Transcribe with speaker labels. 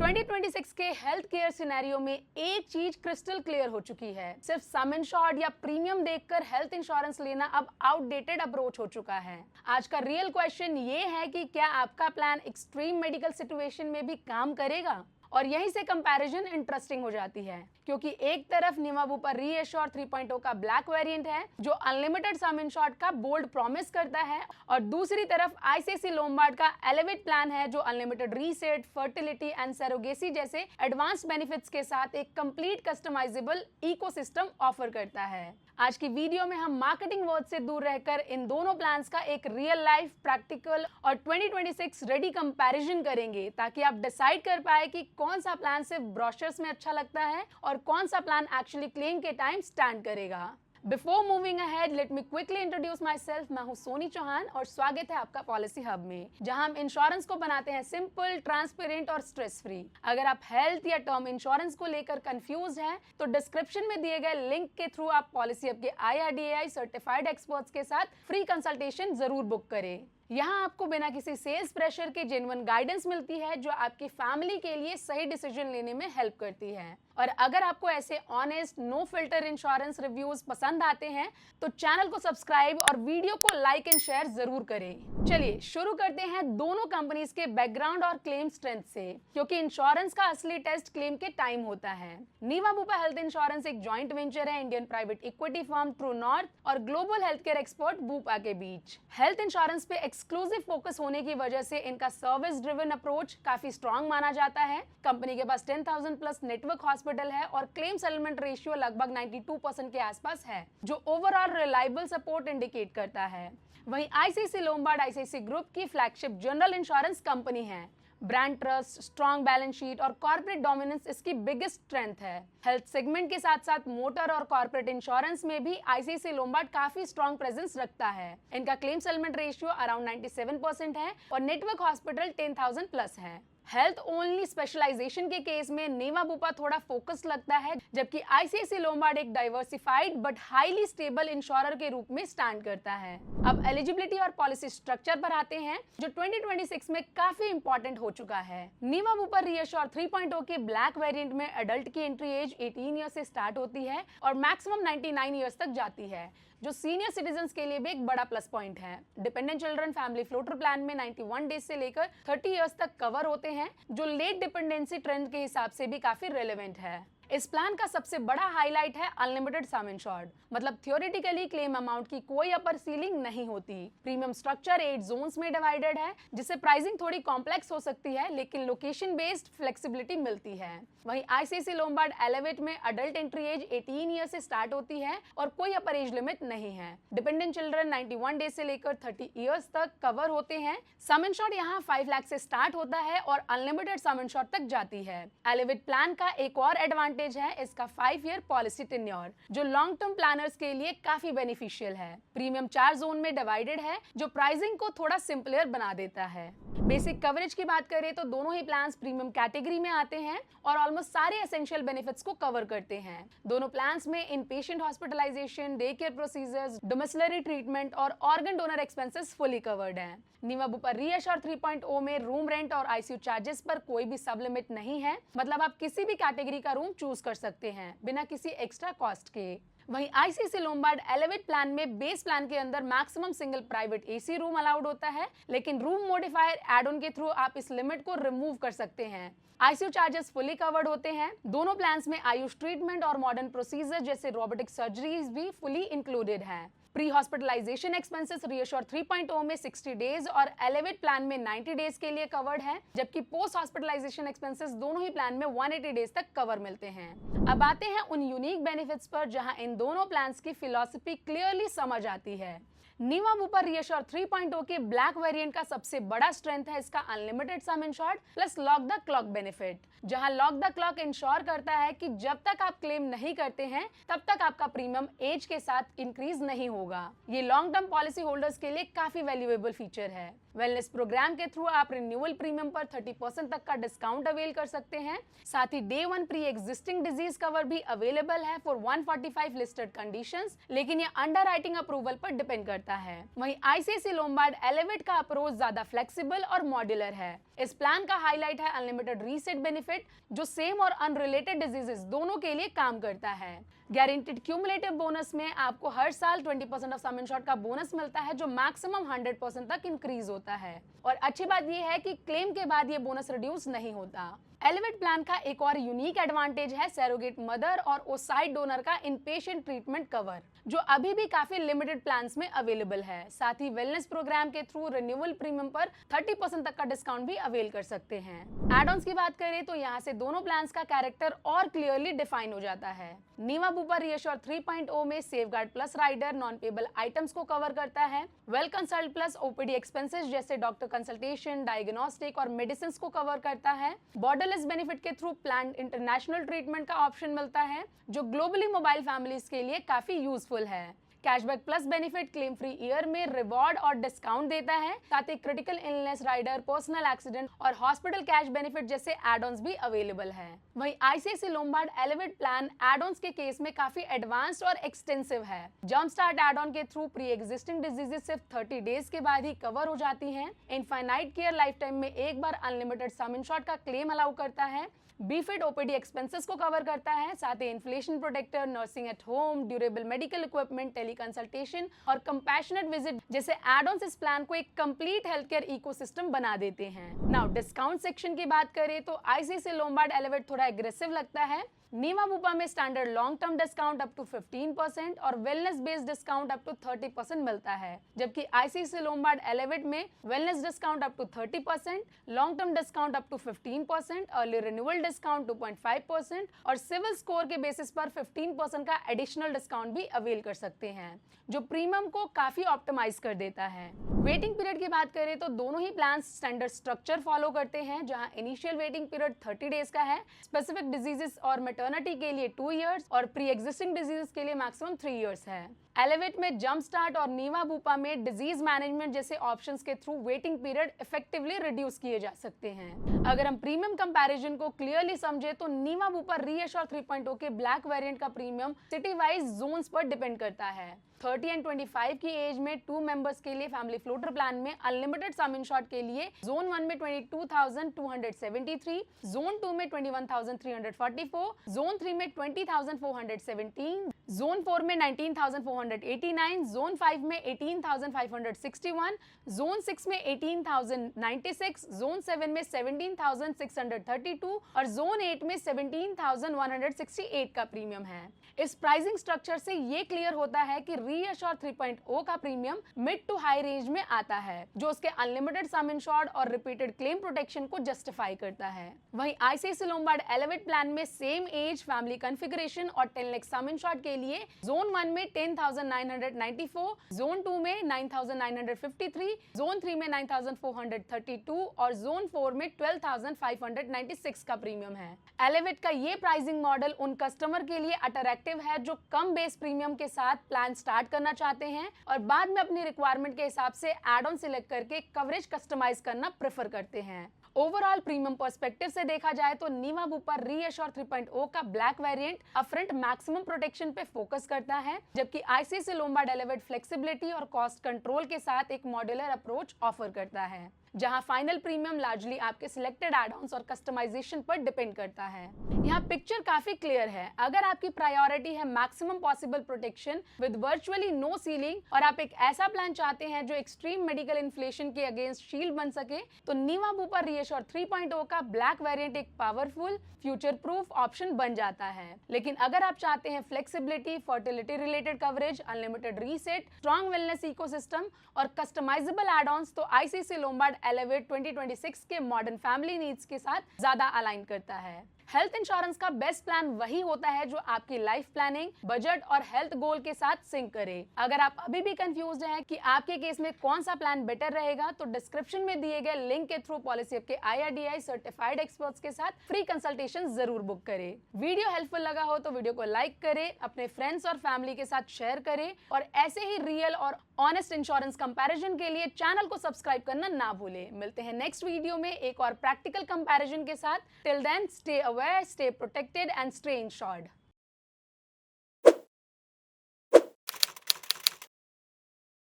Speaker 1: 2026 के health care scenario में एक चीज क्रिस्टल क्लियर हो चुकी है, सिर्फ सम इंश्योर्ड या प्रीमियम देखकर हेल्थ इंश्योरेंस लेना अब आउटडेटेड अप्रोच हो चुका है। आज का रियल क्वेश्चन ये है कि क्या आपका प्लान एक्सट्रीम मेडिकल सिचुएशन में भी काम करेगा। और यहीं से कंपैरिजन इंटरेस्टिंग हो जाती है, क्योंकि एक तरफ निवा बुपा रीएश्योर 3.0 का ब्लैक वेरिएंट है जो अनलिमिटेड सम इंश्योर्ड का बोल्ड प्रॉमिस करता है, और दूसरी तरफ आईसीआईसी लोम्बार्ड का एलिवेट प्लान है जो unlimited reset, fertility and surrogacy जैसे एडवांस बेनिफिट्स के साथ एक कंप्लीट कस्टमाइजेबल इकोसिस्टम ऑफर करता है। आज की वीडियो में हम मार्केटिंग वर्ड से दूर रहकर इन दोनों प्लान्स का एक रियल लाइफ, प्रैक्टिकल और 2026 रेडी कंपैरिजन करेंगे, ताकि आप डिसाइड कर पाए कि कौन सा प्लान सिर्फ ब्रोशर्स में अच्छा लगता है और कौन सा प्लान एक्चुअली क्लेम के टाइम स्टैंड करेगा। Before moving ahead, let me quickly introduce my self. मैं हूं सोनी चौहान और स्वागत है आपका पॉलिसी हब में, जहां हम इंश्योरेंस को बनाते हैं सिंपल, ट्रांसपेरेंट और स्ट्रेस फ्री। अगर आप हेल्थ या टर्म इंश्योरेंस को लेकर कंफ्यूज हैं, तो डिस्क्रिप्शन में दिए गए लिंक के थ्रू आप पॉलिसी हब के IRDAI सर्टिफाइड एक्सपर्ट्स के साथ फ्री कंसल्टेशन जरूर बुक करें। यहाँ आपको बिना किसी सेल्स प्रेशर के जेन्युइन गाइडेंस मिलती है जो आपकी फैमिली के लिए सही डिसीजन लेने में हेल्प करती है। और अगर आपको ऐसे honest, no filter insurance reviews पसंद आते हैं तो चैनल को सब्सक्राइब और वीडियो को लाइक एंड शेयर जरूर करें। चलिए शुरू करते हैं दोनों कंपनीज के बैकग्राउंड और क्लेम स्ट्रेंथ से, क्योंकि इंश्योरेंस का असली टेस्ट क्लेम के टाइम होता है। निवा बुपा हेल्थ इंश्योरेंस एक जॉइंट वेंचर है Indian private equity firm true north और global health care expert Bupa के बीच। हेल्थ इंश्योरेंस पे एक्सक्लूसिव फोकस होने की वजह से इनका सर्विस ड्रिवन अप्रोच काफी स्ट्रॉन्ग माना जाता है। कंपनी के पास 10,000 प्लस नेटवर्क हॉस्पिटल है और क्लेम सेटलमेंट रेशियो लगभग 92% के आसपास है, जो ओवरऑल रिलायबल सपोर्ट इंडिकेट करता है। वहीं आईसीआईसी लोम्बार्ड आईसीआईसी ग्रुप की फ्लैगशिप जनरल इंश्योरेंस कंपनी है। Brand trust, strong balance sheet और कॉर्पोरेट डोमिनेंस इसकी बिगेस्ट स्ट्रेंथ है। हेल्थ सेगमेंट के साथ साथ मोटर और कॉर्पोरेट इंश्योरेंस में भी आईसीआईसी लोम्बार्ड काफी स्ट्रॉन्ग प्रेजेंस रखता है। इनका क्लेम सेटलमेंट रेशियो अराउंड 97% है और नेटवर्क हॉस्पिटल 10,000 प्लस है। हेल्थ ओनली स्पेशलाइजेशन के केस में निवा बुपा थोड़ा फोकस लगता है, जबकि आईसीआईसी लोम्बार्ड एक diversified but highly stable insurer के रूप में स्टैंड करता है। अब एलिजिबिलिटी और पॉलिसी स्ट्रक्चर पर आते हैं, जो 2026 में काफी इंपॉर्टेंट हो चुका है। निवा बुपा रीएश्योर 3.0 के ब्लैक वेरिएंट में एडल्ट की एंट्री एज 18 ईयर्स से स्टार्ट होती है और मैक्सिमम 99 ईयर्स तक जाती है, जो सीनियर सिटीजन्स के लिए भी एक बड़ा प्लस पॉइंट है। Dependent children family floater plan में 91 डेज से लेकर 30 इयर्स तक कवर होते हैं, जो लेट डिपेंडेंसी ट्रेंड के हिसाब से भी काफी रेलेवेंट है। इस प्लान का सबसे बड़ा हाईलाइट है अनलिमिटेड सम इंश्योर्ड, मतलब थियोरेटिकली क्लेम अमाउंट की कोई अपर सीलिंग नहीं होती। प्रीमियम स्ट्रक्चर 8 जोन्स में डिवाइडेड है, जिससे प्राइसिंग थोड़ी कॉम्प्लेक्स हो सकती है, लेकिन लोकेशन बेस्ड फ्लेक्सिबिलिटी मिलती है। वहीं आईसीआईसी लोम्बार्ड एलिवेट में अडल्ट एंट्री एज 18 ईयर से स्टार्ट होती है और कोई अपर एज लिमिट नहीं है। डिपेंडेंट चिल्ड्रन 91 डेज से लेकर 30 ईयर्स तक कवर होते हैं। सम इंश्योर्ड यहाँ 5 लाख से स्टार्ट होता है और अनलिमिटेड सम इंश्योर्ड तक जाती है। एलिवेट प्लान का एक और एडवांटेज है इसका 5 ईयर पॉलिसी टेन्योर, जो लॉन्ग टर्म प्लानर्स के लिए काफी बेनिफिशियल है। प्रीमियम 4 जोन में डिवाइडेड है, जो प्राइसिंग को थोड़ा सिंपलर बना देता है। बेसिक कवरेज की बात करें तो दोनों ही प्लान्स प्रीमियम कैटेगरी में आते हैं और ऑलमोस्ट सारे एसेंशियल बेनिफिट्स को कवर करते हैं। दोनों प्लान्स में in patient hospitalisation, day care procedures, domiciliary treatment और organ donor expenses fully covered हैं। निवा बुपा रीएश्योर 3.0 में रूम रेंट और आईसीयू चार्जेस पर कोई भी सब लिमिट नहीं है, मतलब आप किसी भी कैटेगरी का रूम चूज कर सकते हैं बिना किसी एक्स्ट्रा कॉस्ट के। वहीं आईसीआईसी लोम्बार्ड एलिवेट प्लान में बेस प्लान के अंदर maximum single private AC room allowed होता है, लेकिन रूम मॉडिफायर एड ऑन के थ्रू आप इस लिमिट को रिमूव कर सकते हैं। आईसीयू चार्जेस फुली कवर्ड होते हैं। दोनों प्लान्स में आयुष ट्रीटमेंट और मॉडर्न प्रोसीजर जैसे रोबोटिक सर्जरीज भी फुली इंक्लूडेड हैं। प्री हॉस्पिटलाइजेशन एक्सपेंसेस रीएश्योर 3.0 में 60 डेज और एलिवेट प्लान में 90 डेज के लिए कवर्ड है, जबकि पोस्ट हॉस्पिटलाइजेशन एक्सपेंसेस दोनों ही प्लान में 180 डेज तक कवर मिलते हैं। अब आते हैं उन यूनिक बेनिफिट्स पर जहां इन दोनों प्लान्स की फिलॉसफी क्लियरली समझ आती है। निवा बुपा रीएश्योर 3.0 के ब्लैक वेरिएंट का सबसे बड़ा स्ट्रेंथ है इसका unlimited sum insured plus lock the clock benefit, जहां लॉक द क्लॉक इंश्योर करता है कि जब तक आप क्लेम नहीं करते हैं तब तक आपका प्रीमियम एज के साथ इंक्रीज नहीं होगा। ये लॉन्ग टर्म पॉलिसी होल्डर्स के लिए काफी वैल्यूएबल फीचर है। वेलनेस प्रोग्राम के थ्रू आप रिन्यूअल प्रीमियम पर 30% तक का डिस्काउंट अवेल कर सकते हैं। साथ ही day 1 pre existing disease cover भी अवेलेबल है फॉर 145 लिस्टेड कंडीशंस, लेकिन ये अंडरराइटिंग अप्रूवल पर डिपेंड करता है। वहीं आईसीआईसीआई लोम्बार्ड एलिवेट का अप्रोच ज्यादा फ्लेक्सिबल और मॉड्यूलर है। इस प्लान का हाईलाइट है अनलिमिटेड रीसेट बेनिफिट, जो सेम और अनरिलेटेड डिजीजेस दोनों के लिए काम करता है। गारंटीड क्यूमुलेटिव बोनस में आपको हर साल 20% ऑफ सम इंश्योर्ड का बोनस मिलता है, जो मैक्सिमम 100% तक इंक्रीज होता है। और अच्छी बात यह है कि क्लेम के बाद ये बोनस रिड्यूस नहीं होता। एलिवेट प्लान का एक और यूनिक एडवांटेज है सैरोगेट मदर और ओसाइट डोनर का इनपेशेंट ट्रीटमेंट कवर, जो अभी भी काफी लिमिटेड प्लान्स में अवेलेबल है। साथ ही वेलनेस प्रोग्राम के थ्रू रिन्यूअल प्रीमियम पर 30% तक का डिस्काउंट भी अवेल कर सकते हैं। एड-ऑन्स की बात करें तो यहाँ से दोनों प्लान्स का कैरेक्टर और क्लियरली डिफाइन हो जाता है। नीवा बुपा रीअश्योर 3.0 में safeguard plus rider non payable items को कवर करता है। Well consult plus OPD expenses जैसे डॉक्टर कंसल्टेशन, डायग्नोस्टिक और मेडिसिन को कवर करता है। बॉर्डरलेस बेनिफिट के थ्रू प्लान इंटरनेशनल ट्रीटमेंट का ऑप्शन मिलता है, जो ग्लोबली मोबाइल फैमिलीज के लिए काफी यूजफुल है। Cashback plus benefit claim free year में रिवॉर्ड और डिस्काउंट देता है। साथ ही critical illness rider, personal accident और हॉस्पिटल कैश बेनिफिट जैसे एड-ऑन्स भी अवेलेबल है। वहीं ICICI Lombard elevate plan add-ons के केस में काफी एडवांस्ड और एक्सटेंसिव है। जंप स्टार्ट एड-ऑन के थ्रू प्री एग्जिस्टिंग डिजीजेस सिर्फ 30 डेज के बाद ही कवर हो जाती हैं। इनफाइनाइट केयर लाइफ टाइम में एक बार अनलिमिटेड सम इंश्योर्ड का क्लेम अलाउ करता है। बीफिट ओपीडी एक्सपेंसेस को कवर करता है। साथ ही inflation protector, nursing at home, durable medical equipment, teleconsultation और कंपैशनेट विजिट जैसे एड-ऑन्स इस प्लान को एक कंप्लीट हेल्थ केयर इकोसिस्टम बना देते हैं। नाउ डिस्काउंट सेक्शन की बात करें तो आईसीआईसीआई लोम्बार्ड एलिवेट थोड़ा एग्रेसिव लगता है। नीवा बुपा में standard long term discount up to 15% और wellness based discount up to 30% मिलता है, जबकि आईसीआईसीआई लोम्बार्ड एलिवेट में wellness discount up to 30%, long term discount up to 15%, early renewal discount 2.5% और सिविल स्कोर के बेसिस पर 15% का एडिशनल डिस्काउंट भी अवेल कर सकते हैं, जो प्रीमियम को काफी ऑप्टिमाइज कर देता है। वेटिंग पीरियड की बात करें तो दोनों ही प्लान स्टैंडर्ड स्ट्रक्चर फॉलो करते हैं, जहां इनिशियल वेटिंग पीरियड 30 डेज का है, स्पेसिफिक डिजीजेस और मैटरनिटी के लिए 2 इयर्स और प्री एग्जिस्टिंग डिजीज के लिए मैक्सिमम 3 इयर्स है। एलिवेट में जंप स्टार्ट और नीवा बुपा में डिजीज मैनेजमेंट जैसे ऑप्शंस के through waiting period effectively reduce किए जा सकते हैं। अगर हम प्रीमियम कंपैरिजन को क्लियरली समझे तो नीवा बुपा रीअश्योर 3.0 के ब्लैक वेरिएंट का प्रीमियम सिटी वाइज जोन्स पर डिपेंड करता है। 30 एंड 25 की एज में 2 मेंबर्स के लिए फैमिली फ्लोटर प्लान में अनलिमिटेड सम इंश्योर्ड के लिए जोन 1 में 22,273, जोन 2 में 21,344, जोन 3 में 20,417, जोन 4 में 19,489, जोन 5 में 18,561, जोन 6 में 18,096, जोन 7 में 17,632 और जोन 8 में 17,168 का प्रीमियम है। इस प्राइसिंग स्ट्रक्चर से ये क्लियर होता है कि रीअश्योर 3.0 का premium mid to high range में आता है, जो उसके अनलिमिटेड सम इंश्योर्ड और रिपीटेड क्लेम प्रोटेक्शन को जस्टिफाई करता है। वहीं आईसीआईसीआई लोम्बार्ड एलिवेट प्लान में सेम एज, फैमिली कॉन्फ़िगरेशन और 10 लाख सम इंश्योर्ड के लिए जोन 1 में 10,994, जोन 2 में 9,953, जोन 3 में 9,432 और जोन 4 में 12,596 का प्रीमियम है। एलिवेट का ये प्राइसिंग मॉडल उन कस्टमर के लिए अट्रैक्टिव है जो कम बेस प्रीमियम के साथ प्लान स्टार्ट करना चाहते हैं और बाद में अपनी रिक्वायरमेंट के हिसाब से एड ऑन सिलेक्ट करके कवरेज कस्टमाइज करना प्रेफर करते हैं। ओवरऑल प्रीमियम पर्सपेक्टिव से देखा जाए तो नीवा बुपा रीअश्योर 3.0 का black variant upfront maximum protection पे फोकस करता है, जबकि आईसीआईसीआई लोम्बार्ड एलिवेट फ्लेक्सिबिलिटी और कॉस्ट कंट्रोल के साथ एक मॉड्यूलर अप्रोच ऑफर करता है, जहां फाइनल प्रीमियम लार्जली आपके सिलेक्टेड एड-ऑन्स और कस्टमाइजेशन पर डिपेंड करता है। यहाँ पिक्चर काफी क्लियर है। अगर आपकी प्रायोरिटी है maximum possible protection with virtually no ceiling और आप एक ऐसा प्लान चाहते हैं जो एक्सट्रीम मेडिकल इन्फ्लेशन के अगेंस्ट शील्ड बन सके, तो नीवा बुपा रीअश्योर 3.0 का ब्लैक वेरिएंट एक पावरफुल फ्यूचर प्रूफ ऑप्शन बन जाता है। लेकिन अगर आप चाहते हैं flexibility, fertility related coverage, unlimited reset, strong wellness ecosystem और कस्टमाइजेबल एड-ऑन्स, तो आईसीआईसीआई लोम्बार्ड एलिवेट 2026 के मॉडर्न फैमिली नीड्स के साथ ज्यादा अलाइन करता है। हेल्थ इंश्योरेंस का बेस्ट प्लान वही होता है जो आपकी लाइफ प्लानिंग, बजट और हेल्थ गोल के साथ सिंक करे। अगर आप अभी भी कंफ्यूज्ड हैं कि आपके केस में कौन सा प्लान बेटर रहेगा, तो डिस्क्रिप्शन में दिए गए लिंक के थ्रू पॉलिसीहब के IRDAI सर्टिफाइड एक्सपर्ट्स के साथ फ्री कंसल्टेशन जरूर बुक करें। वीडियो हेल्पफुल लगा हो तो वीडियो को लाइक करें, अपने फ्रेंड्स और फैमिली के साथ शेयर करें और ऐसे ही रियल और ऑनेस्ट इंश्योरेंस कंपैरिजन के लिए चैनल को सब्सक्राइब करना ना भूलें। मिलते हैं नेक्स्ट वीडियो में एक और प्रैक्टिकल कंपैरिजन के साथ। Till then, stay aware, stay protected and stay insured.